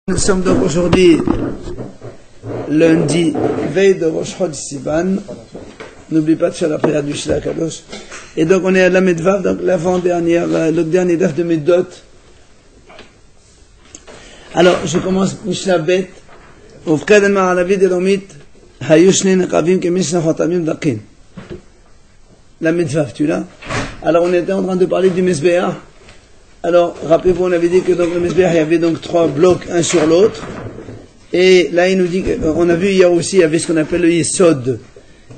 Nous sommes donc aujourd'hui lundi, veille de Rosh Chodesh Sivan. N'oublie pas de faire la prière du Shila Kadosh. Et donc on est à la Medvav, donc l'avant-dernière, le dernier daf de Medot. Alors je commence Mishnah Bet. ובכן המערבית דרומית היו שני נקבים כמשנה חותמים דקים. La Medvav, tu l'as? Alors on était en train de parler du Mizbeach. Alors, rappelez-vous, on avait dit que donc le Mizbeach, il y avait donc 3 blocs, un sur l'autre. Et là, il nous dit on a vu hier aussi, il y avait ce qu'on appelle le Yesod,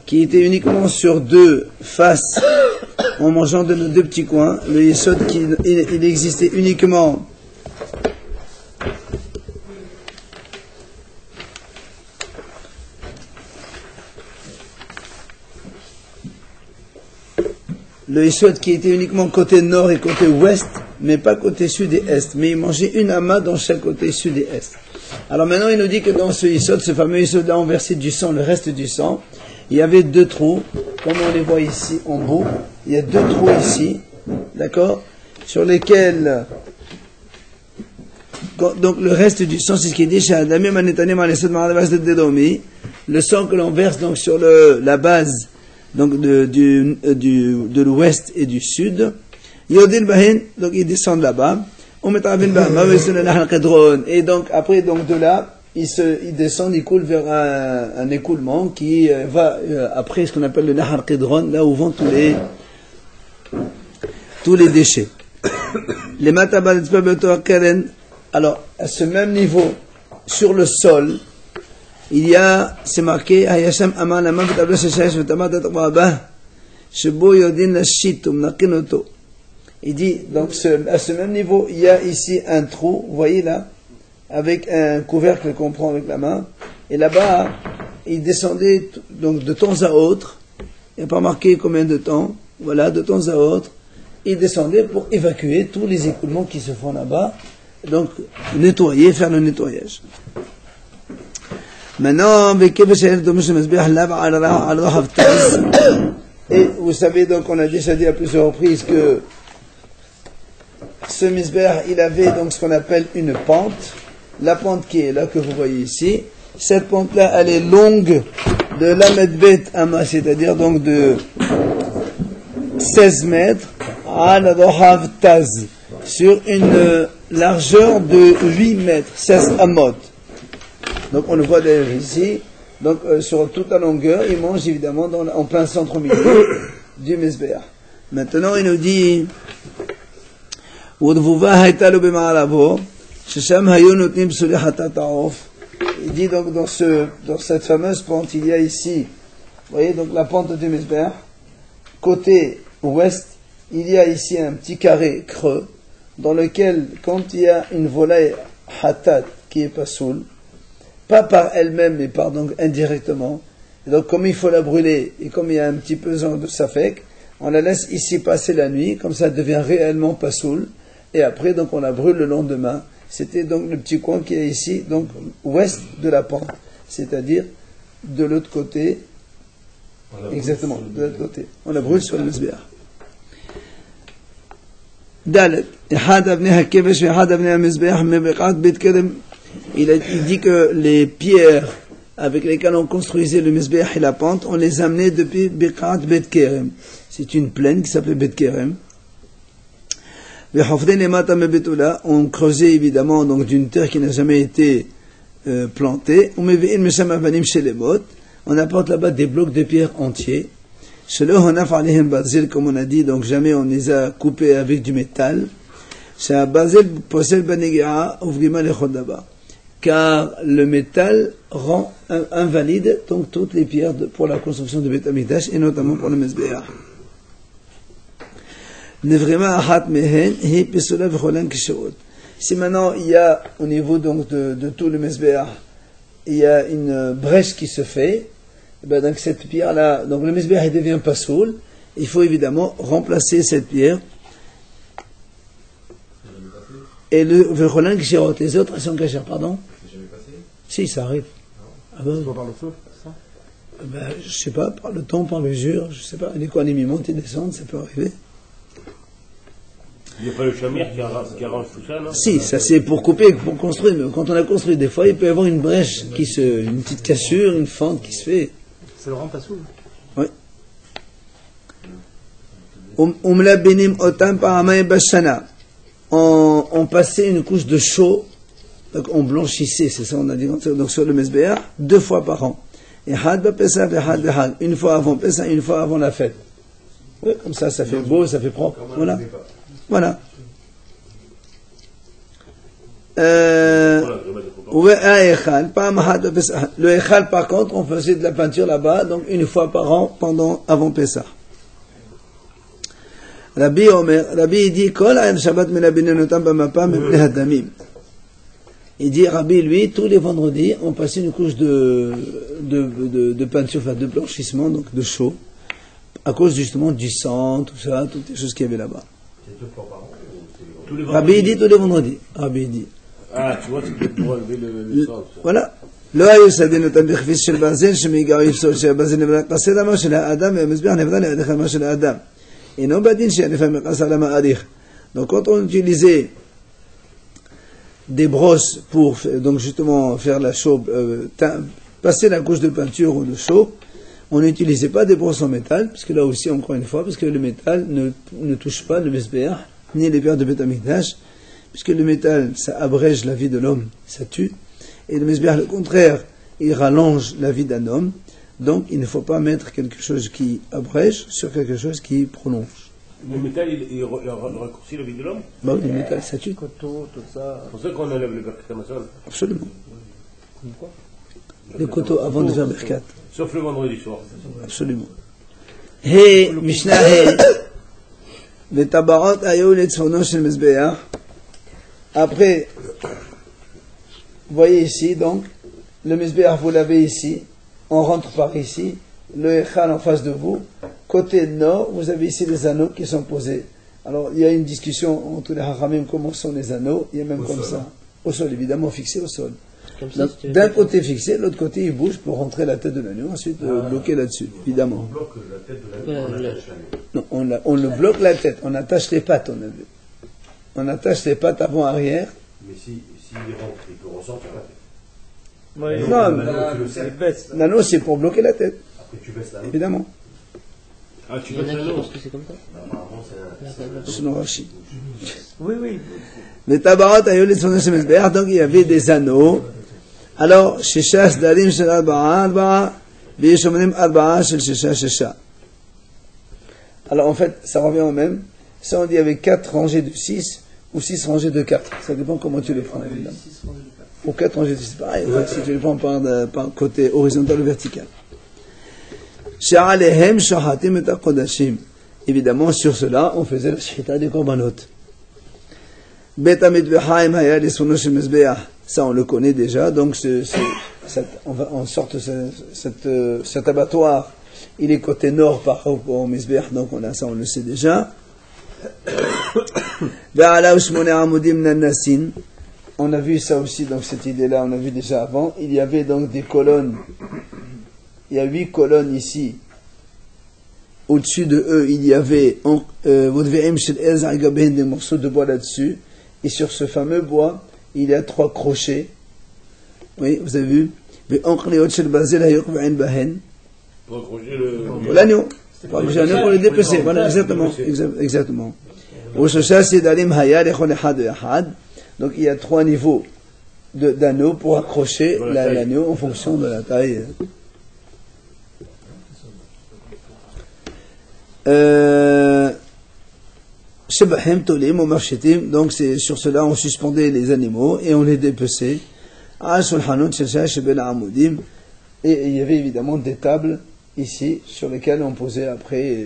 qui était uniquement sur 2 faces, en mangeant de nos 2 petits coins. Le Yesod, il existait uniquement le Yesod qui était uniquement côté nord et côté ouest, mais pas côté sud et est. Mais il mangeait une amas dans chaque côté sud et est. Alors maintenant, il nous dit que dans ce Yesod, ce fameux Yesod-là, on versait du sang, le reste du sang. Il y avait 2 trous, comme on les voit ici en bout. Il y a 2 trous ici, d'accord, sur lesquels... Donc le reste du sang, c'est ce qui est dit chez Adamim Anetanim Anesod Maradavas de Dedomi. Le sang que l'on verse donc sur la base donc de l'ouest et du sud. Yodil Bahin, donc ils descendent là-bas. Et donc après donc de là, ils descendent, ils coulent vers un écoulement qui va après ce qu'on appelle le Nahar Kedron, là où vont tous les déchets. Les matabal keren. Alors à ce même niveau sur le sol, il y a, c'est marqué, Hayasham Aman Aman V'tabla Sheshayesh V'tamat Atwabah Shebo Yodin Lashitum Nakinoto. Il dit, donc à ce même niveau, il y a ici un trou, vous voyez là, avec un couvercle qu'on prend avec la main, et là-bas, il descendait donc de temps à autre, il n'y a pas marqué combien de temps, voilà, de temps à autre, il descendait pour évacuer tous les écoulements qui se font là-bas, donc nettoyer, faire le nettoyage. Maintenant, et vous savez donc, on a déjà dit à plusieurs reprises que ce Mizbeach, il avait donc ce qu'on appelle une pente, la pente qui est là, que vous voyez ici. Cette pente-là, elle est longue de l'Amedbet Ama, c'est-à-dire donc de 16 mètres à la Dohav Taz, sur une largeur de 8 mètres, 16 amot. Donc on le voit d'ailleurs ici, donc sur toute la longueur, il mange évidemment en plein centre au milieu du Mizbeach. Maintenant il nous dit, il dit donc dans cette fameuse pente, il y a ici, vous voyez donc la pente du Mizbeach, côté ouest, il y a ici un petit carré creux, dans lequel quand il y a une volaille hatat qui est pas soul, pas par elle-même, mais par donc indirectement. Et donc, comme il faut la brûler, et comme il y a un petit pesant de safek, on la laisse ici passer la nuit, comme ça elle devient réellement pasoul, et après, donc, on la brûle le lendemain. C'était donc le petit coin qui est ici, donc, ouest de la pente. C'est-à-dire, de l'autre côté, exactement, de l'autre côté. On la brûle sur le Mizbeach. Dalet. Il dit que les pierres avec lesquelles on construisait le Mizbeach et la pente, on les amenait depuis Birkat Bet Kerem. C'est une plaine qui s'appelait Bet Kerem. On creusait évidemment donc d'une terre qui n'a jamais été plantée. On apporte là-bas des blocs de pierre entiers. Comme on a dit, donc jamais on les a coupés avec du métal. Car le métal rend invalide donc toutes les pierres pour la construction de Beit Hamikdash et notamment pour le Mizbeach. Si maintenant il y a au niveau donc de tout le Mizbeach, il y a une brèche qui se fait, ben donc cette pierre là, donc le Mizbeach il devient pas soul, il faut évidemment remplacer cette pierre. Et le Verholin Gishirot, les autres elles sont cachées, pardon? C'est jamais passé? Si, ça arrive. Ah ben, par le feu, ça? Ben, je sais pas, par le temps, par le jure, je sais pas, les quoi, les montent et descendent, ça peut arriver. Il n'y a pas le chamir qui arrange tout ça, non? Si, ça c'est pour couper, pour construire. Mais quand on a construit, des fois, il peut y avoir une brèche, une petite cassure, une fente qui se fait. Ça le rend pas sourd. Oui. On passait une couche de chaux, donc on blanchissait, c'est ça on a dit, donc sur le Mesbéach, 2 fois par an. Et une fois avant Pessah, une fois avant la fête. Oui, comme ça fait beau, ça fait propre. Voilà. Voilà. Le Echal, par contre, on faisait de la peinture là-bas, donc une fois par an, avant Pessah. Rabbi dit, il dit, Rabbi, lui, tous les vendredis, on passait une couche de peinture, enfin de blanchissement, donc de chaux, à cause justement du sang, tout ça, toutes les choses qu'il y avait là-bas. C'est 2 fois par an. Rabbi dit tous les vendredis. Rabbi dit. Ah, tu vois, c'est pour enlever le sang. Voilà. לא היו סדין אותם בכביס של ברזל שמגיעו יפסול שהברזל נבלה קסד אמה של האדם והמזבח נבלה לידך אמה של האדם. אינו בדין שעדיף המקס על המעריך. Donc quand on utilisait des brosses pour donc justement faire la chaux, passer la couche de peinture ou de chaux, on n'utilisait pas des brosses en métal, parce que là aussi encore une fois, parce que le métal ne touche pas le mesbéach, ni les pierres de Beth Amikdash, puisque le métal ça abrège la vie de l'homme, ça tue, et le mesbéach le contraire, il rallonge la vie d'un homme, donc il ne faut pas mettre quelque chose qui abrège sur quelque chose qui prolonge. Le métal, il raccourcit la vie de l'homme? Bah oui, le métal, ça tue. Coteau, tout ça. C'est pour ça qu'on enlève le berkat maçon. Absolument. Comme quoi? Le coteau avant de faire berkat. Sauf le vendredi soir. Absolument. Hey, Mishnah Hey. Le tabarot ayo le tzfono shel mezbeach. Après, vous voyez ici, donc, le mezbeach, vous l'avez ici. On rentre par ici. Le echal en face de vous. Côté nord, vous avez ici les anneaux qui sont posés. Alors, il y a une discussion entre les haramim, comment sont les anneaux. Il y a même comme ça. Au sol, évidemment, fixé au sol. D'un côté fixé, l'autre côté il bouge pour rentrer la tête de l'agneau, ensuite bloquer là-dessus, évidemment. On bloque la tête de l'agneau, Non, on le bloque la tête, on attache les pattes, on a vu. On attache les pattes avant-arrière. Mais s'il rentre, il peut ressortir la tête. Ouais, non, l'anneau c'est pour bloquer la tête. Après tu baisses l'anneau. Évidemment. Ah, tu Il y en baisses a qui l'anneau. pensent que c'est comme ça. Apparemment, c'est Selon Rashi. Oui, oui. Les tabarot ayo les tzfono shel mezbeach, donc il y avait des anneaux. Alors, Shisha Sdarim Shel Arba'a, V'yeshomrim Arba'a Shel Shisha Shisha. Alors, en fait, ça revient au même. Ça, on dit avec 4 rangées de 6 ou 6 rangées de 4. Ça dépend comment tu les prends, évidemment. Ou 4 rangées de 6, pareil. Si tu les prends par côté horizontal ou vertical. Sha'alehem Shahatim et Kodashim. Évidemment, sur cela, on faisait la shita des korbanot. Bet Amidvehaim Haya les Sono Shel Mezbeach. Ça, on le connaît déjà, donc on sort cet abattoir, il est côté nord par rapport au Mizbeach, donc ça, on le sait déjà. On a vu ça aussi, donc cette idée-là, on a vu déjà avant. Il y avait donc des colonnes, il y a 8 colonnes ici. Au-dessus de eux, il y avait des morceaux de bois là-dessus, et sur ce fameux bois, il y a 3 crochets. Oui, vous avez vu. Pour accrocher l'agneau. Pour accrocher l'agneau pour le dépecer. Voilà, exactement. Donc il y a 3 niveaux d'anneaux pour accrocher l'agneau en fonction de la taille. Donc c'est sur cela on suspendait les animaux et on les dépeçait. Et il y avait évidemment des tables ici sur lesquelles on posait après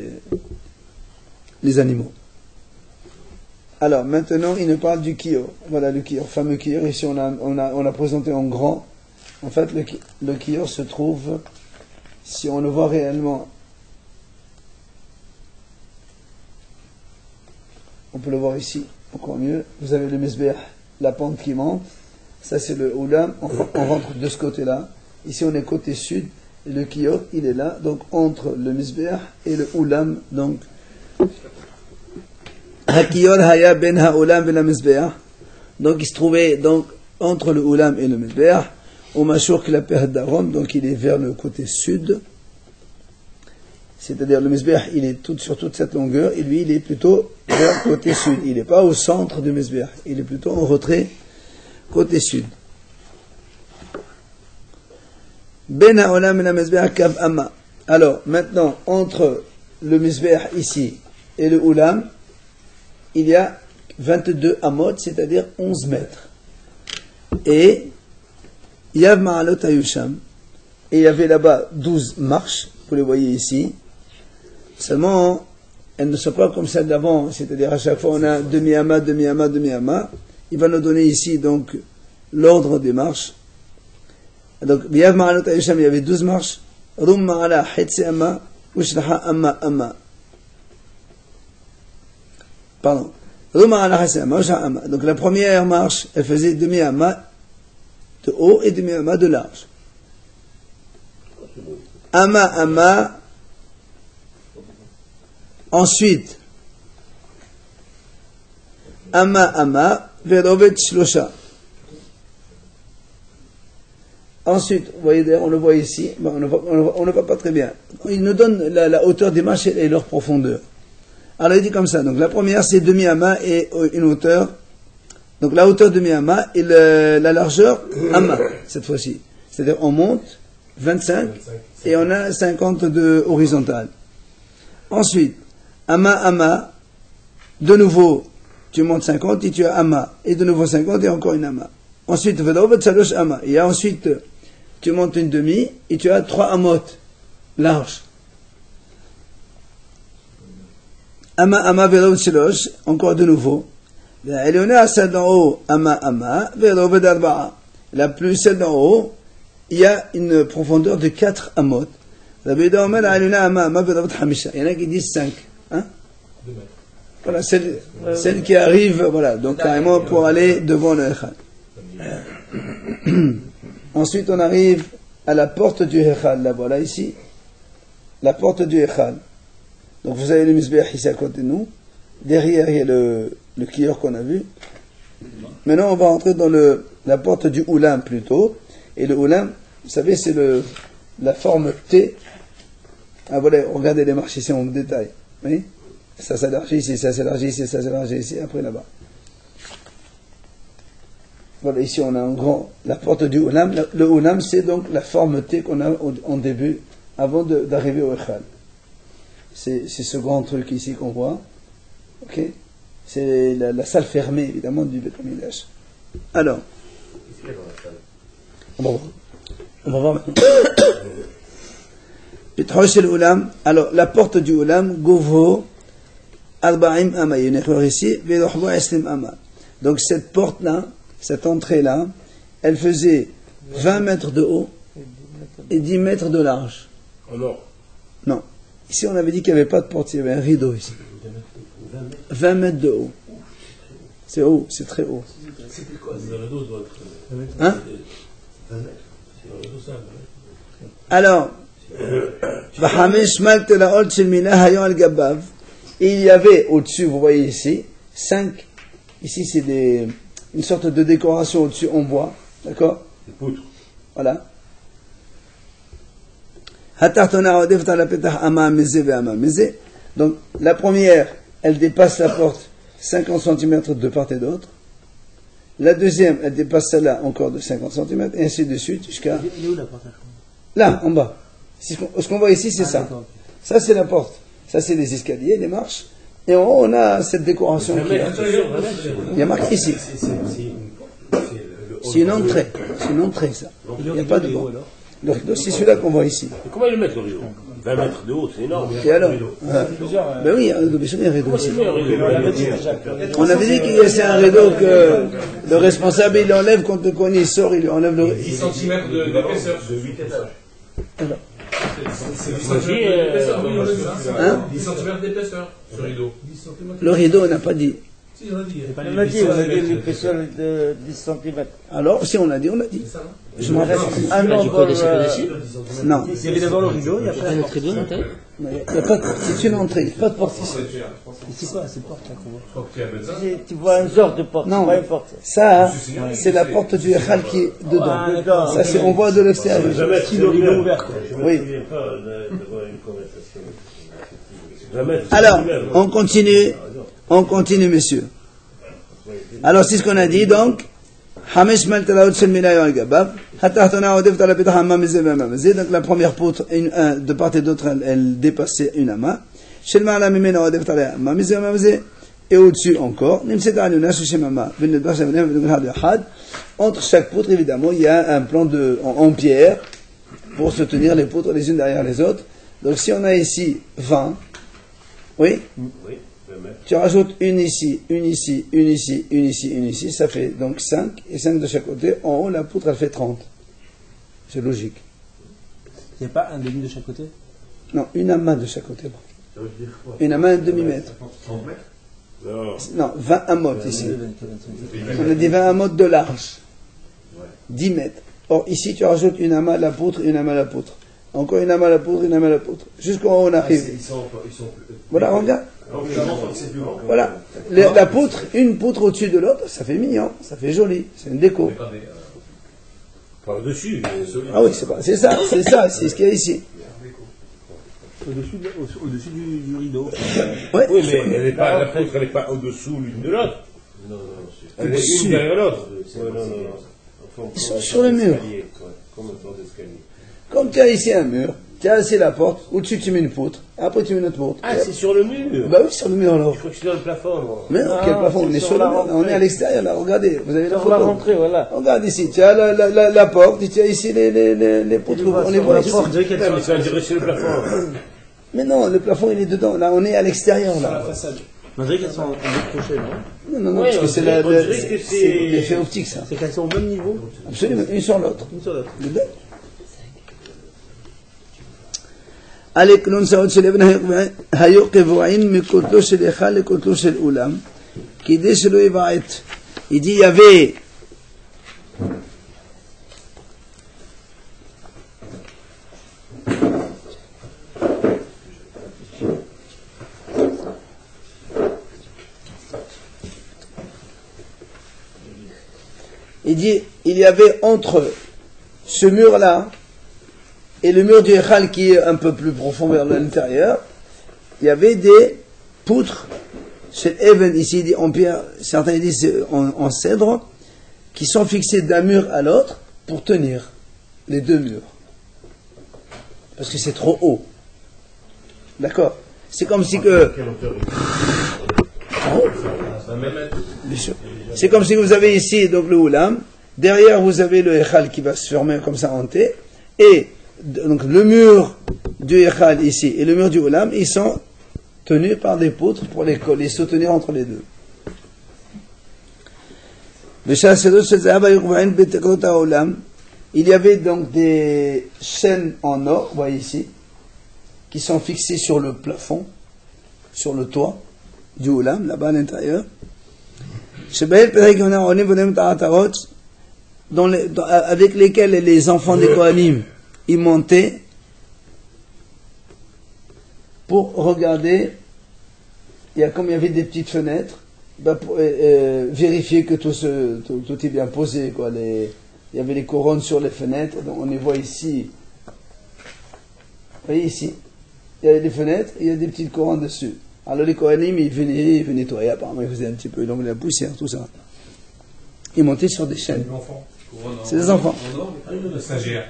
les animaux. Alors maintenant il nous parle du kior. Voilà le kior, fameux kior. Ici on a présenté en grand. En fait le kior se trouve, si on le voit réellement, on peut le voir ici, encore mieux. Vous avez le mesbeh, la pente qui monte. Ça c'est le oulam, on rentre de ce côté-là. Ici on est côté sud, et le kior, il est là, donc entre le mesbeh et le oulam, donc Hakiyol haya ben ha'olam ben la donc il se trouvait donc entre le Oulam et le Mizbeach, au Machour qui la période d'Arom, donc il est vers le côté sud, c'est-à-dire le Mizbeach il est sur toute cette longueur, et lui il est plutôt vers le côté sud, il n'est pas au centre du Mizbeach, il est plutôt en retrait côté sud. Ben ha'olam ben la Mizbeach kav amma. Alors maintenant entre le Mizbeach ici et le Oulam, il y a 22 amot, c'est-à-dire 11 mètres. Et Yav Ma'alot Ayusham, et il y avait là-bas 12 marches, vous les voyez ici. Seulement, elles ne sont pas comme celles d'avant, c'est-à-dire à chaque fois on a demi-ama, demi-ama, demi-ama. Il va nous donner ici donc l'ordre des marches. Donc, Yav Ma'alot Ayusham, il y avait 12 marches. Rum Ma'ala Hitsi Amma, Ushraha Amma Amma. Pardon. Donc la première marche, elle faisait demi-ama de haut et demi-ama de large. Ama. Ensuite, ama, verovet shlosha. Ensuite, vous voyez d'ailleurs, on le voit ici, on ne voit pas très bien. Il nous donne la hauteur des marches et leur profondeur. Alors il dit comme ça, donc la première c'est demi-ama et une hauteur, donc la hauteur demi-ama et la largeur ama cette fois-ci. C'est-à-dire on monte 25 et on a 50 de horizontal. Ensuite, ama, de nouveau tu montes 50 et tu as ama, et de nouveau 50 et encore une ama. Ensuite, ama, et ensuite tu montes une demi et tu as 3 amot larges. Ama, vélo, shilosh, encore de nouveau. Celle d'en haut, ama, vélo, darba'a. La plus, celle d'en haut, il y a une profondeur de 4 amot. Il y en a qui disent 5. Hein? Voilà, celle qui arrive, voilà, donc carrément pour aller devant le Echal. Ensuite, on arrive à la porte du Echal, là, voilà, ici. La porte du Echal. Donc vous avez le Mizbeach ici à côté de nous. Derrière, il y a le kior qu'on a vu. Maintenant, on va entrer dans la porte du Oulam plutôt. Et le Oulam, vous savez, c'est la forme T. Ah voilà, regardez les marches ici en détail. Oui? Ça s'élargit ici, ça s'élargit ici, ça s'élargit ici, après là-bas. Voilà, ici on a la porte du Oulam. Le Oulam, c'est donc la forme T qu'on a en début, avant d'arriver au Echal. C'est ce grand truc ici qu'on voit. Ok? C'est la salle fermée, évidemment, du Beth Midrash. Alors, on va voir maintenant. Alors, la porte du Oulam, Govo, Arba'im Ama, il y a une erreur ici, Velohbo Eslim Ama. Donc, cette porte-là, cette entrée-là, elle faisait 20 mètres de haut et 10 mètres de large. Alors? Non. Ici, on avait dit qu'il n'y avait pas de porte, il y avait un rideau ici. 20 mètres de haut. C'est haut, c'est très haut. C'était quoi? Le rideau doit être. Hein? 20 mètres. C'est un rideau simple. Alors, et il y avait au-dessus, vous voyez ici, 5. Ici, c'est une sorte de décoration au-dessus en bois. D'accord? Des poutres. Voilà. Donc, la première, elle dépasse la porte 50 cm de part et d'autre. La deuxième, elle dépasse celle-là encore de 50 cm, et ainsi de suite, jusqu'à... Il est où la porte? Là, en bas. Ce qu'on voit ici, c'est ça. D'accord. Ça, c'est la porte. Ça, c'est les escaliers, les marches. Et en haut, on a cette décoration qui est... Il y a marqué ici. C'est une entrée. C'est une entrée, ça. Il n'y a pas de bord. Le rideau, c'est celui-là qu'on voit ici. Et comment ils le mettent, le rideau? 20 mètres de haut, c'est énorme. Et alors ben oui, il y a un rideau ici. On avait dit que c'est un rideau que le responsable, il enlève quand le coin il sort, il enlève le rideau. 10 cm d'épaisseur. De 8 étages. Alors. C'est 10 cm d'épaisseur, oui, Hein? 10 cm d'épaisseur, ce rideau. Le rideau, on n'a pas dit. Si, on a dit. On a dit l'épaisseur de 10 cm. Alors, si on l'a dit, on l'a dit. C'est ça, non? Je m'en rappelle. Ah non, quoi, des séquelles dessus Non, il y avait d'abord le rideau, il y a Un autre rideau à l'intérieur. il y a pas de, c'est une entrée, pas de porte ici. C'est quoi cette porte là qu'on voit? Je crois que tu as besoin. Tu vois une sorte de porte, Non, pas une porte. ça, c'est la porte du Echal qui est Ah, dedans. d'accord. Ça, c'est, on voit de l'extérieur. Jamais Le rideau ouvert, quoi. Je me Oui. souviens pas d'avoir une conversation. Jamais. Alors, on continue, messieurs. Alors, c'est ce qu'on a dit, donc, Hamesh Maltalaot Shel Minayo Al-Gabab, Hatahtona Odef Talapet Hamam Mezé, donc la première poutre, de part et d'autre, elle dépassait une amas. Shel Ma'ala Mimena Odef Talapet Hamam Mezé, et au-dessus encore, Nimset Aluna Shemama, Vinedbar Shemenem, Vinedbar Had. Entre chaque poutre, évidemment, il y a un plan en pierre pour se tenir les poutres les unes derrière les autres. Donc, si on a ici 20, oui, Oui, 20 mètres. tu rajoutes une ici, une ici, une ici, une ici, une ici, ça fait donc 5, et 5 de chaque côté. En haut, la poutre, elle fait 30. C'est logique. Il n'y a pas un demi de chaque côté? Non, une amas de chaque côté. Ça veut dire quoi? Une amas, un demi-mètre. 30 mètres? Non. Non, 20 amotes ici. On a dit 20 amotes de large. 10 mètres. Or, ici, tu rajoutes une amas à la poutre, une amas à la poutre. Encore une amas à la poutre, une amas à la poutre. Jusqu'en haut, on arrive. Ils sont Voilà, regarde. c'est plus grand. Voilà. La poutre, une poutre au-dessus de l'autre, ça fait mignon, ça fait joli. C'est une déco. Par-dessus. Ah oui, c'est ça, c'est ce qu'il y a ici. Au-dessus du rideau. Ouais. Oui, mais elle n'est pas, la poutre, elle n'est pas au-dessous l'une de l'autre. Non, Elle est une derrière l'autre. Ouais, non. Enfin, Ils sont sur le mur. Comme un sort d'escalier. Comme tu as ici un mur, tu as ici la porte, au-dessus tu mets une poutre, après tu mets une autre poutre. Ah, c'est sur le mur. Bah oui, sur le mur alors. Je crois que c'est dans le plafond, moi. Mais non, quel plafond? On est sur le mur, on est à l'extérieur là, regardez, vous avez la On va photo. rentrer, voilà. Regarde ici, tu as la porte, et tu as ici les poutres, on les voit ici. Mais ça dirait sur le plafond. Mais non, le plafond il est dedans, là on est à l'extérieur là. On dirait qu'elles sont décrochées, non? Non, Ouais, parce que on c'est dirait que c'est l'effet optique ça. C'est qu'elles sont au même niveau, Absolument, une sur l'autre. une sur l'autre. Les deux. על כלונסאות של אבן היו קבועים מכותלו של היכל לכותלו של אולם כדי שלא יבעט. Il dit il y avait il y avait entre ce mur-là et le mur du Echal qui est un peu plus profond vers l'intérieur, il y avait des poutres, chez Even, ici il dit en pierre, certains disent en cèdre, qui sont fixées d'un mur à l'autre pour tenir les deux murs. Parce que c'est trop haut. D'accord? C'est comme si que... Bien sûr. C'est comme si vous avez ici donc le Oulam, derrière vous avez le Echal qui va se fermer comme ça en T, et donc le mur du Echal ici et le mur du Oulam, ils sont tenus par des poutres pour les soutenir entre les deux. Il y avait donc des chaînes en or, vous voyez ici, qui sont fixées sur le plafond, sur le toit du Oulam, là-bas à l'intérieur. Avec lesquels les enfants des Kohanim ils montaient pour regarder. Comme il y avait des petites fenêtres, pour vérifier que tout est bien posé, quoi. Il y avait les couronnes sur les fenêtres, donc on les voit ici. Vous voyez ici, il y a des fenêtres et il y a des petites couronnes dessus. Alors les Kohanim, ils venaient nettoyer, apparemment ils faisaient un petit peu donc la poussière, tout ça. Ils montaient sur des chaînes. C'est des enfants. Stagiaire.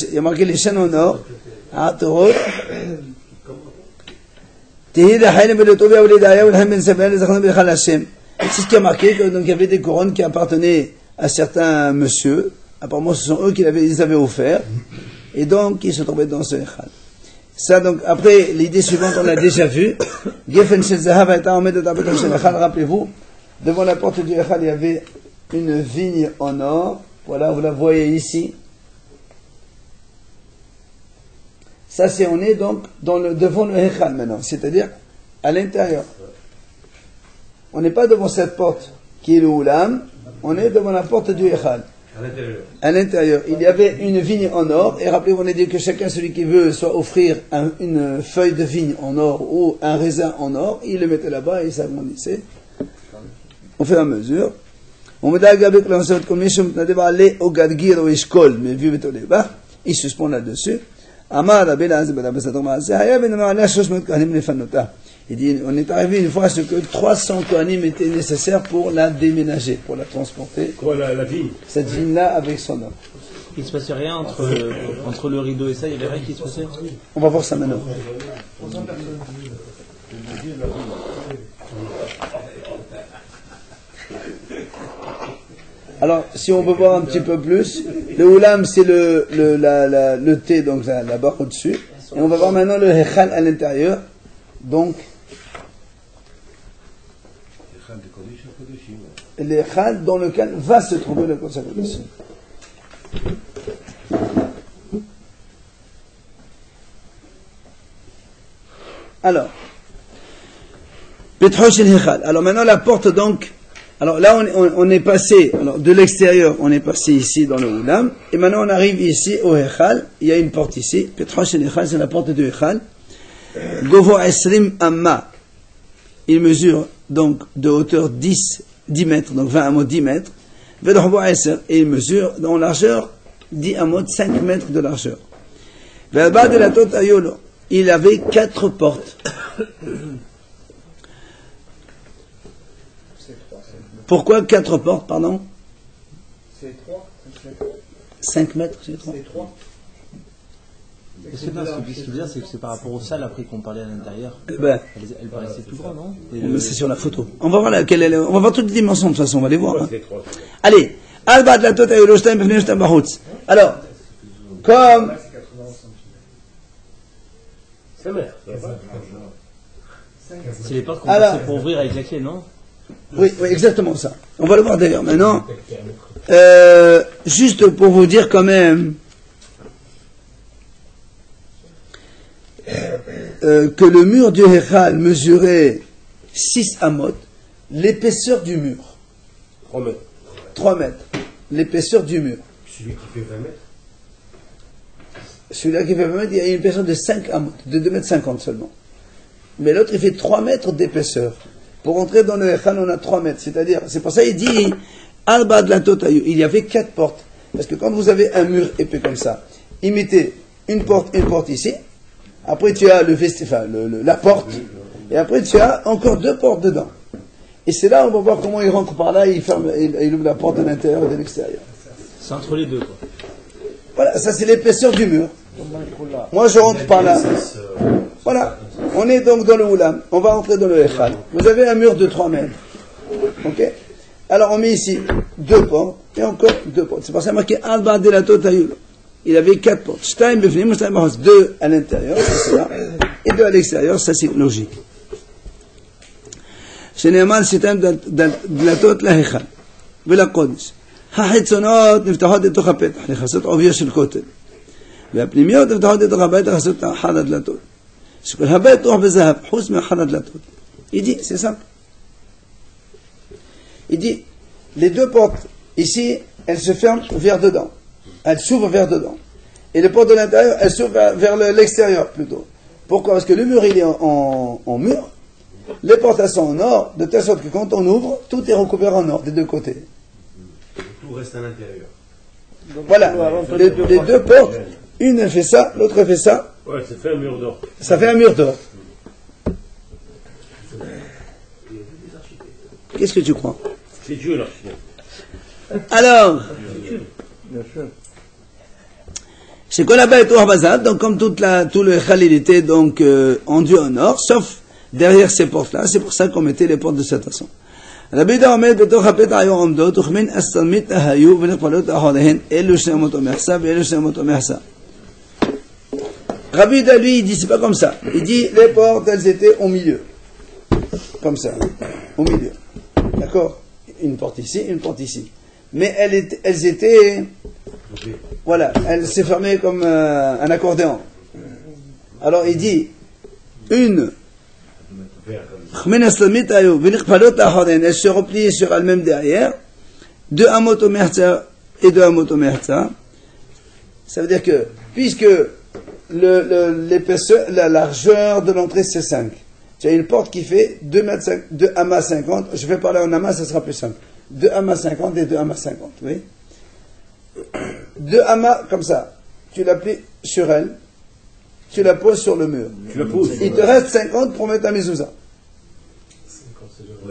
Il y a marqué les chaînes en or. C'est ce qui a marqué que donc il y avait des couronnes qui appartenaient à certains messieurs. Apparemment, ce sont eux qui les avaient offert. Et donc, ils se trouvaient dans ce Echal. Ça, donc, après, l'idée suivante, on l'a déjà vue. Rappelez-vous, devant la porte du Echal, il y avait une vigne en or. Voilà, vous la voyez ici. Ça, on est donc devant le Echal maintenant, c'est-à-dire à l'intérieur. on n'est pas devant cette porte qui est le Oulam, on est devant la porte du Echal. À l'intérieur. À l'intérieur, il y avait une vigne en or, et rappelez-vous, on a dit que chacun, celui qui veut, soit offrir une feuille de vigne en or ou un raisin en or, il le mettait là-bas et il s'agrandissait au fur et à mesure. Il suspend là-dessus. Il dit, on est arrivé une fois à ce que 300 kohanim étaient nécessaires pour la déménager, pour la transporter. Quoi, la vigne? Cette vigne-là avec son or. Il ne se passait rien entre le rideau et ça, il y avait rien qui se passait. On va voir ça maintenant. Alors, si on veut voir un petit peu plus, le Oulam c'est le thé, donc la barre au-dessus. Et on va voir maintenant le Hechal à l'intérieur. Donc, le Hechal dans lequel va se trouver le Kodesh HaKodashim. Alors, alors maintenant la porte donc, alors là on est passé, alors de l'extérieur on est passé ici dans le Oulam, et maintenant on arrive ici au Echal, il y a une porte ici, Petrosh el Echal, c'est la porte du Echal, Govo Esrim Amma, il mesure donc de hauteur 10 mètres, donc 20 amot 10 mètres, Vedrobo Eser, et il mesure en largeur 10 amot 5 mètres de largeur. Velba de la Tot Ayolo, il avait 4 portes. Pourquoi 4 portes, pardon? C'est 3. 5 mètres, c'est 3. C'est 3. Parce que non, ce que je veux dire, c'est que c'est par rapport aux salles après qu'on parlait à l'intérieur. Elles paraissaient tout droit, non? Mais c'est sur la photo. On va voir laquelle elle est. On va voir toutes les dimensions de toute façon, on va les voir. Hein. C'est 3. Allez, Alba de la Tota Yoloshtein Befne Shtem Bahutz. Alors, comme. 5 mètres. C'est les portes qu'on passait pour ouvrir avec la clé, non? Oui, exactement ça. On va le voir d'ailleurs maintenant. Juste pour vous dire quand même que le mur du Hechal mesurait 6 amot, l'épaisseur du mur. 3 mètres. 3 mètres, l'épaisseur du mur. Celui qui fait 20 mètres. Celui-là qui fait 20 mètres, il y a une épaisseur de 5 amot, de 2 mètres 50 seulement. Mais l'autre, il fait 3 mètres d'épaisseur. Pour entrer dans le Echal, on a 3 mètres. C'est-à-dire, c'est pour ça qu'il dit, Alba de la Totayu, il y avait 4 portes. Parce que quand vous avez un mur épais comme ça, il mettait une porte ici, après tu as la porte, et après tu as encore 2 portes dedans. Et c'est là, on va voir comment il rentre par là, il ouvre la porte de l'intérieur et de l'extérieur. C'est entre les deux, quoi. Voilà, ça c'est l'épaisseur du mur. Moi je rentre par là. Voilà, on est donc dans le Oulam, on va entrer dans le Echal. Vous avez un mur de 3 mètres. Ok? Alors on met ici 2 portes, et encore 2 portes. C'est pour ça qu'il y a marqué Alba de la Totayul. Il avait 4 portes. 2 à l'intérieur, c'est là, et 2 à l'extérieur, ça c'est logique. שנאמר שיתיים דלתות להיכל ולקודש. החיצונות נפתחות לתוך הפתח, לכסות עובייה של כותל. והפנימיות נפתחות לתוך הבית לכסות אחד הדלתות. שכל הבית פתוח בזהב, חוץ מאחד הדלתות. Il dit, c'est simple. Il dit, les 2 portes, ici, elles se ferment vers dedans. Elles s'ouvrent vers dedans. Et les portes de l'intérieur, elles s'ouvrent vers l'extérieur plutôt. Pourquoi? Parce que le mur, il est en mur. Les portes, elles sont en or, de telle sorte que quand on ouvre, tout est recouvert en or des 2 côtés. Tout reste à l'intérieur. Voilà, les 2 portes, une elle fait ça, l'autre elle fait ça. Ouais, ça fait un mur d'or. Ça fait un mur d'or. Qu'est-ce que tu crois? C'est Dieu là. Alors, c'est qu'on appelle tout Bazad, donc comme tout le Echal il était donc enduit en or, sauf derrière ces portes-là, c'est pour ça qu'on mettait les portes de cette façon. רבי יהודה עומד בתוך הפתח היו עומדות, וכמין אסתרמית היו ונכפלות אחריהן, אלו שני אמות ומחסה ואלו שני אמות ומחסה. Rabbi Yehuda, lui, il dit, c'est pas comme ça. Il dit, les portes, elles étaient au milieu. Comme ça. Au milieu. D'accord? Une porte ici, une porte ici. Mais elles étaient, voilà, elles s'est fermées comme un accordéon. Alors il dit, une elles se replient sur elles-mêmes derrière, 2 amot omerza et 2 amot omerza. Ça veut dire que, puisque l'épaisseur, la largeur de l'entrée c'est 5, tu as une porte qui fait 2 amas 50, je vais parler en amas, ça sera plus simple. 2 amas 50 et 2 amas 50, oui. 2 amas comme ça, tu la plies sur elle, tu la poses sur le mur. Tu la poses. Il te reste 50 pour mettre ta mezouza.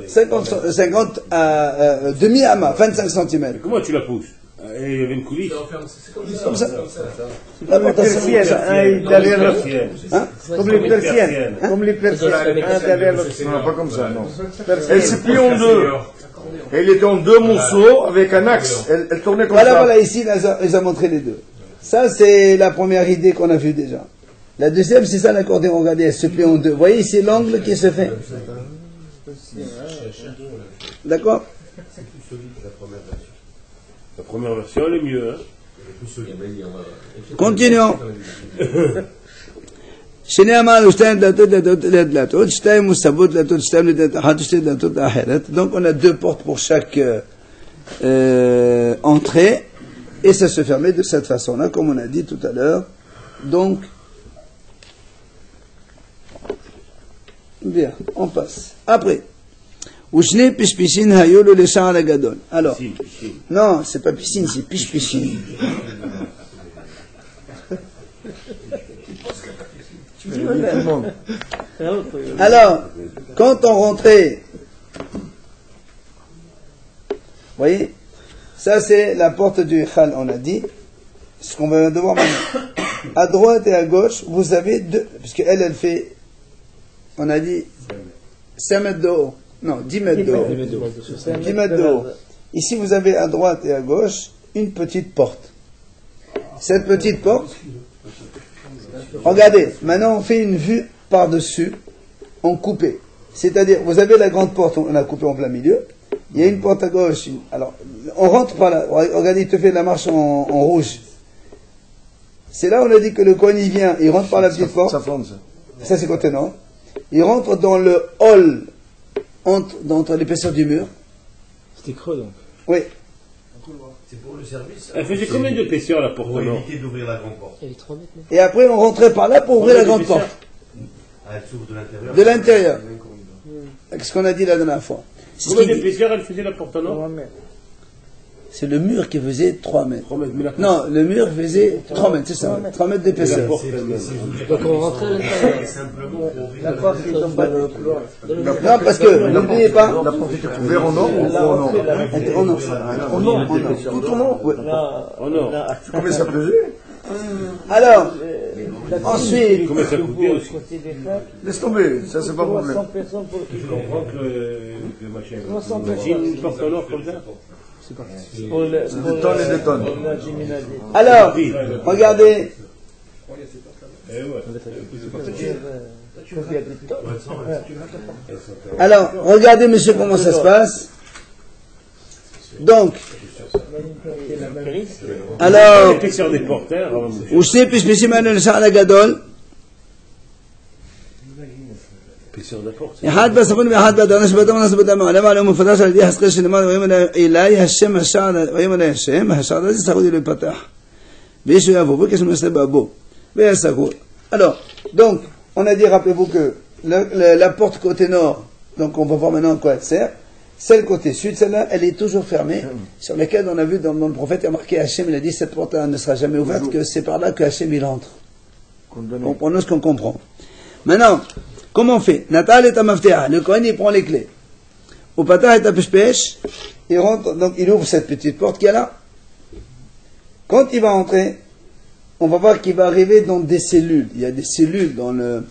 50 à demi-amas, 25 cm. Comment tu la pousses? Il y avait une coulisse. Comme ça. Comme les persiennes, un derrière l'autre. Comme les persiennes. Comme les persiennes, un derrière l'autre. Non, pas comme ça, non. Elle se plie en deux. Elle était en 2 morceaux avec un axe. Elle tournait comme ça. Voilà, ici, ils ont montré les deux. Ça, c'est la première idée qu'on a vue déjà. La deuxième, c'est ça l'accordéon. Regardez, elle se plie en deux. Vous voyez, c'est l'angle qui se fait. D'accord? La première version, elle est mieux. Hein. Continuons. Donc on a 2 portes pour chaque entrée et ça se fermait de cette façon-là, comme on a dit tout à l'heure. Donc, bien, on passe. Après. Alors, non, c'est pas piscine, c'est piche-piscine. Alors, quand on rentrait, vous voyez, ça c'est la porte du Khal, on a dit, ce qu'on va devoir maintenant. À droite et à gauche, vous avez 2, puisque elle fait, on a dit, 5 mètres de haut. Non, 10 mètres de haut. 10 mètres de haut. Ici, vous avez à droite et à gauche une petite porte. Cette petite porte, regardez, maintenant on fait une vue par-dessus, en coupé. C'est-à-dire, vous avez la grande porte, on a coupé en plein milieu. Il y a une porte à gauche. Alors, on rentre par là. Regardez, il te fait la marche en rouge. C'est là où on a dit que le coin, il vient, il rentre par la petite porte. Ça, c'est côté nord. Il rentre dans le hall entre l'épaisseur du mur. C'était creux donc. Oui. C'est pour le service. Elle faisait combien d'épaisseur la porte? Pour éviter d'ouvrir la grande porte. Et après on rentrait par là pour ouvrir la grande porte. Elle s'ouvre de l'intérieur. De l'intérieur. C'est ce qu'on a dit la dernière fois. Combien d'épaisseur elle faisait la porte en or? C'est le mur qui faisait 3 mètres. 3 mètres. Non, le mur faisait 3 mètres, c'est ça. 3 mètres d'épaisseur. Donc on rentrait à l'intérieur. La porte qui tombe dans le couloir. Non, parce que, n'oubliez pas. La porte était ouverte en or ou en or? En or. Tout en or? En or. Combien ça pesait? Alors, ensuite, Combien ça coûtait aussi? Laisse tomber, ça c'est pas un problème. 300 personnes pour Je comprends que le machin. Imagine une porte en or comme ça. Des tonnes et des tonnes. alors, regardez. Alors, regardez, monsieur, comment ça se passe. Donc, alors, L'épaisseur des porteurs. ושני פשפשים האלה לשער הגדול, L'épaisseur de la porte. אחד בספון ואחד באדון שבתם ונסבתם מעלה ועליהם מפרש על ידי חזקאל שנאמר ויאמר אלי השם השער ויאמר אלי השם השער הזה סגור להיפתח וישו יבוא וכשם יעשה באבו ויהיה סגור. Alors, donc, on a dit, rappelez-vous que la porte côté nord, donc on va voir maintenant à quoi elle sert. Celle côté sud, celle-là, elle est toujours fermée, sur laquelle on a vu dans le prophète, il a marqué Hachem, il a dit cette porte ne sera jamais ouverte, que c'est par là que Hachem il entre. Comprenons ce qu'on comprend. Maintenant, comment on fait? Natal est à Maftea, le Kohen il prend les clés. Au Patah est à Peshpesh, il rentre, donc il ouvre cette petite porte qu'il y a là. Quand il va entrer, on va voir qu'il va arriver dans des cellules. Il y a des cellules dans le.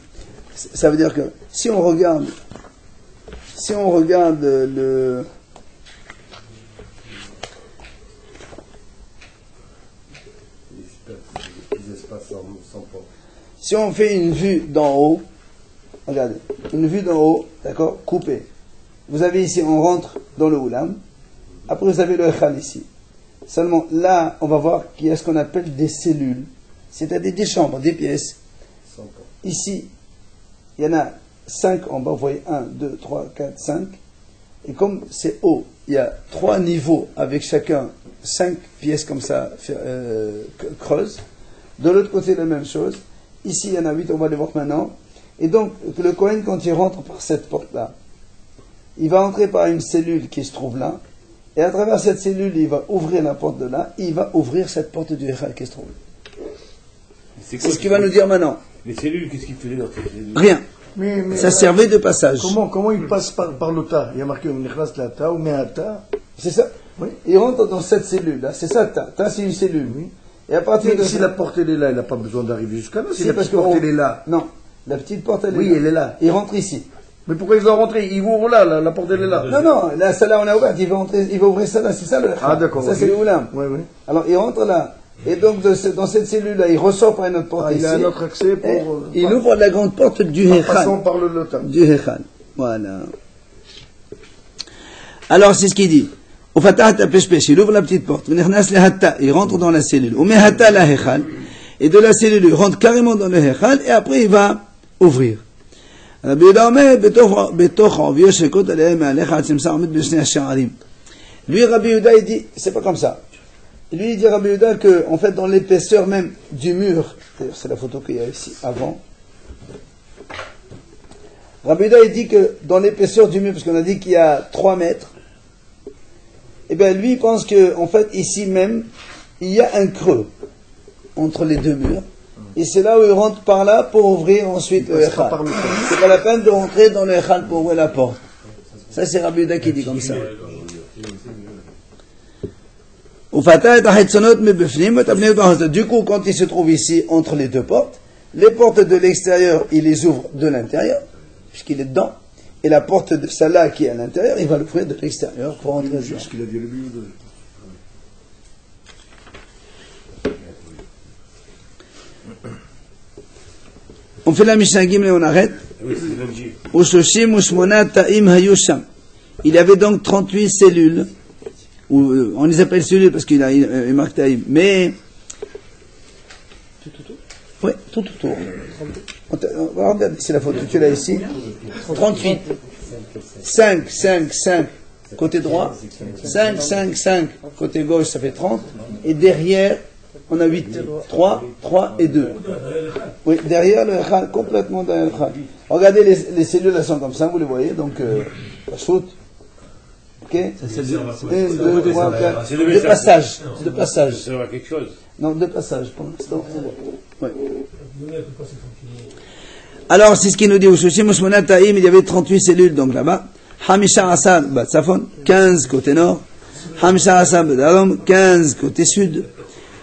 Ça veut dire que si on regarde le. Si on fait une vue d'en haut, regardez, une vue d'en haut, d'accord, coupée. Vous avez ici, on rentre dans le Oulam. Après, vous avez le Echal ici. Seulement, là, on va voir qu'il y a ce qu'on appelle des cellules. C'est-à-dire des chambres, des pièces. Ici, il y en a 5 en bas, vous voyez 1, 2, 3, 4, 5. Et comme c'est haut, il y a 3 niveaux avec chacun 5 pièces comme ça creuses. De l'autre côté, la même chose. Ici, il y en a 8, on va les voir maintenant. Et donc, le Kohen, quand il rentre par cette porte-là, il va entrer par une cellule qui se trouve là. Et à travers cette cellule, il va ouvrir la porte de là. Et il va ouvrir cette porte du Echal qui se trouve là. C'est ce qu'il va nous dire maintenant. Les cellules, qu'est-ce qu'il faisait dans ces cellules? Rien. Ça servait de passage. Comment il passe par le tas? Il y a marqué Nikhlas la ta ou Meata. C'est ça. Oui. Il rentre dans cette cellule-là. C'est ça, ta. Ta, c'est une cellule. Oui. Et à partir de si la porte elle est là, il n'a pas besoin d'arriver jusqu'à là. Si la petite porte elle est là. Non. La petite porte elle est là. Oui, elle est là. Il rentre ici. Mais pourquoi il doit rentrer? Il ouvre là, la porte elle est là. Non, là, celle-là on a ouverte. Il va ouvrir celle-là. C'est ça le. Ah d'accord. Ça c'est le oulam. Oui. Alors il rentre là. Et donc dans cette cellule-là, il ressort par une autre porte ici. Il a un autre accès pour. Il ouvre la grande porte du Echal. Passant par le tas. Du Echal. Voilà. Alors c'est ce qu'il dit. Il ouvre la petite porte. Il rentre dans la cellule. Et de la cellule, il rentre carrément dans le Echal. Et après, il va ouvrir. Lui, Rabbi Yehuda, il dit, c'est pas comme ça. Lui, il dit Rabbi Yehuda que, en fait, dans l'épaisseur même du mur, d'ailleurs, c'est la photo qu'il y a ici avant. Rabbi Yehuda, il dit que dans l'épaisseur du mur, parce qu'on a dit qu'il y a 3 mètres, eh bien, lui, il pense que, en fait, ici même, il y a un creux entre les deux murs. Et c'est là où il rentre par là pour ouvrir ensuite le Echal. C'est pas la peine de rentrer dans le Echal pour ouvrir la porte. Ça, c'est Rabbi Yehuda qui dit comme ça. Du coup, quand il se trouve ici, entre les deux portes, les portes de l'extérieur, il les ouvre de l'intérieur, puisqu'il est dedans. Et la porte de celle-là qui est à l'intérieur, il va l'ouvrir de l'extérieur pour entrer dedans. Ce qu'il a dit le but de... On fait la Mishnah Gimel et on arrête. Il y avait donc 38 cellules. On les appelle cellules parce qu'il marque Taïm. Mais. Oui, tout autour. Regarde, c'est la photo, tu l'as ici. 38. 5, côté droit. 5, côté gauche, ça fait 30. Et derrière, on a 8. 3 et 2. Oui, derrière le Echal, complètement derrière le Echal. Regardez, les cellules, elles sont comme ça, vous les voyez, donc, ça saute. Ok? 1, 2, 3, 4. Deux passages. Ça sert à quelque chose. Non, 2 passages pour l'instant. Ouais. Alors, c'est ce qu'il nous dit. Il y avait 38 cellules, donc là-bas. Hamisha Asad, Batsafon, 15 côté nord. Hamisha Asad, Badalom, 15 côté sud.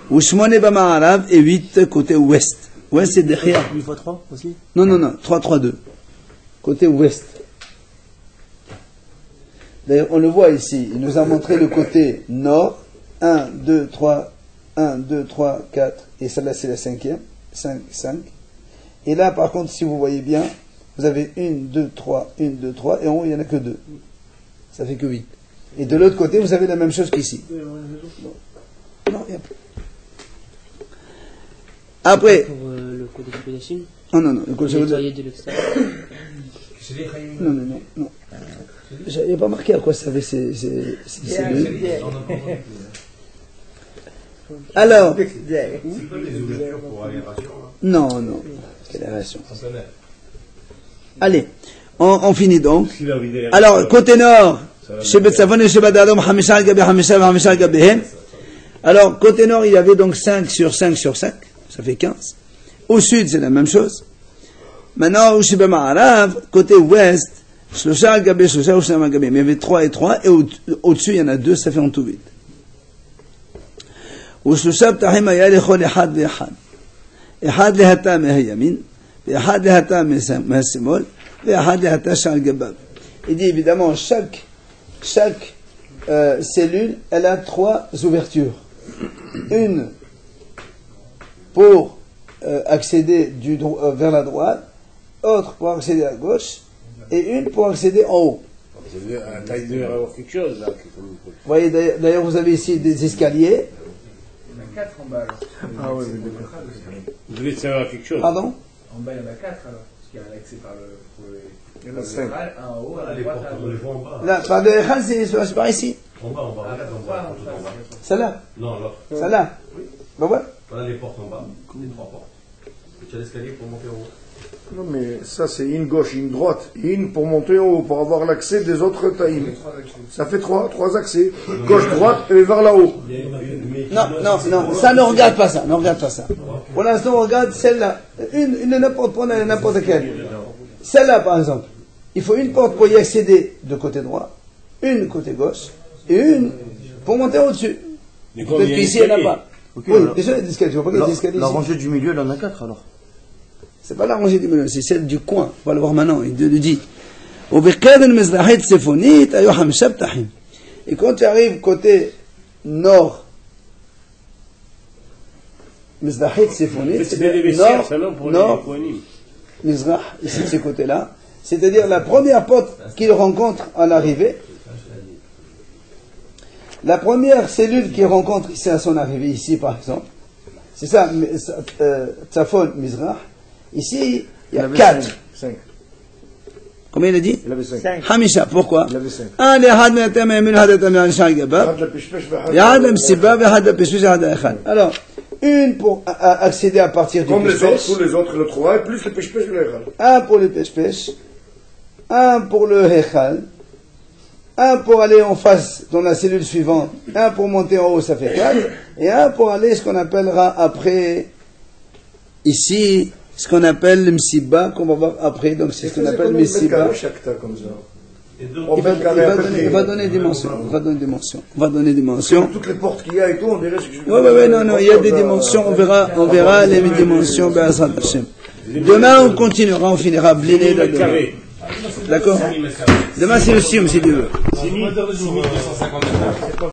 Ushmone Bama'arav et 8 côté ouest. Ouest, c'est derrière. 8 x 3 aussi? Non. 3, 2. Côté ouest. D'ailleurs, on le voit ici. Il nous a montré le côté nord. 1, 2, 3, 4. Et celle-là, c'est la 5e. 5. Et là, par contre, si vous voyez bien, vous avez 1, 2, 3. Et en haut, il n'y en a que 2. Ça fait que 8. Et de l'autre côté, vous avez la même chose qu'ici. Non, il n'y a pas. Après. Pour le côté du Kodashim? Non. Le côté de l'extérieur. Non. Il n'y a pas marqué à quoi servaient ces cellules. Alors. C'est pas des ouvertures pour aération? Non. Quelle aération? Allez, on finit donc. Alors, côté nord, alors, côté nord, il y avait donc 5 sur 5, ça fait 15. Au sud, c'est la même chose. Maintenant, côté ouest, mais il y avait 3 et 3, et au-dessus, il y en a 2, ça fait en tout 8. אחד להטה מהימין, ואחד להטה מהשמאל, ואחד להטה שעל גביו. Il dit évidemment, chaque cellule, elle a 3 ouvertures. Une pour accéder vers la droite, autre pour accéder à gauche, et une pour accéder en haut. Il doit y avoir quelque chose là. Vous voyez, d'ailleurs, vous avez ici des escaliers. Il y en a 4 en bas alors. Ah oui. Vous devez savoir quelque chose. Pardon? En bas, il y en a 4 alors. qu'il y a un accès par le. Il y en a 5. Un en haut, à la Les droite, portes, on les voit en bas. Là, par le Echal, c'est par ici. En bas, regarde en bas. Celle-là. Non, l'autre. Celle-là. Oui. Ben ouais. Voilà les portes en bas, les 3 portes. Et tu as l'escalier pour monter en haut. Non, mais ça, c'est une gauche, une droite, une pour monter en haut, pour avoir l'accès des autres taïms. Ça fait trois accès. Gauche, droite et vers là-haut. Non, ça ne regarde pas ça, ne regarde pas ça. Pour l'instant, on regarde celle-là. Une n'importe laquelle. Celle-là, par exemple. Il faut une porte pour y accéder de côté droit, une côté gauche, et une pour monter au-dessus. Peut-être qu'ici, il n'y en a pas. Okay, oui, déjà, il y a des escaliers. Tu vois pas qu'il y a des escaliers la ici. rangée du milieu, il en a 4 alors. C'est pas la rangée du milieu, c'est celle du coin. On va le voir maintenant. Il le dit. Et quand tu arrives côté nord, Mizrahit Sifonit, c'est nord, Mizrah, ici de ce côté-là. C'est-à-dire la première porte qu'il rencontre à l'arrivée, la première cellule qu'il rencontre ici à son arrivée, ici par exemple, c'est ça, Tzafon, Mizrah. Ici, il y a 4. 5. Combien il a dit? Il avait 5. Hamisha, pourquoi? Il avait 5. Un لأحد من التمام يمين هذا التمام عن شعر جباب يعاد المسبة بهذا البشبش هذا أخان. Alors, une pour accéder à partir du comme les autres, pêche-pêche, tous les autres, le 3, plus le pêche-pêche et le héchal. un pour le pêche-pêche, un pour le héchal, un pour aller en face dans la cellule suivante, un pour monter en haut, ça fait 4, et un pour aller ce qu'on appellera après, ici, ce qu'on appelle le msiba, qu'on va voir après, donc c'est ce qu'on appelle le msiba. Il va donner dimension. On va donner dimension. Toutes les portes qu'il y a et tout, on dirait ce que je Oui, non, il y a des dimensions, on verra les dimensions, demain on continuera, on finira bliné là-dedans. D'accord? Demain c'est le sim si tu veux.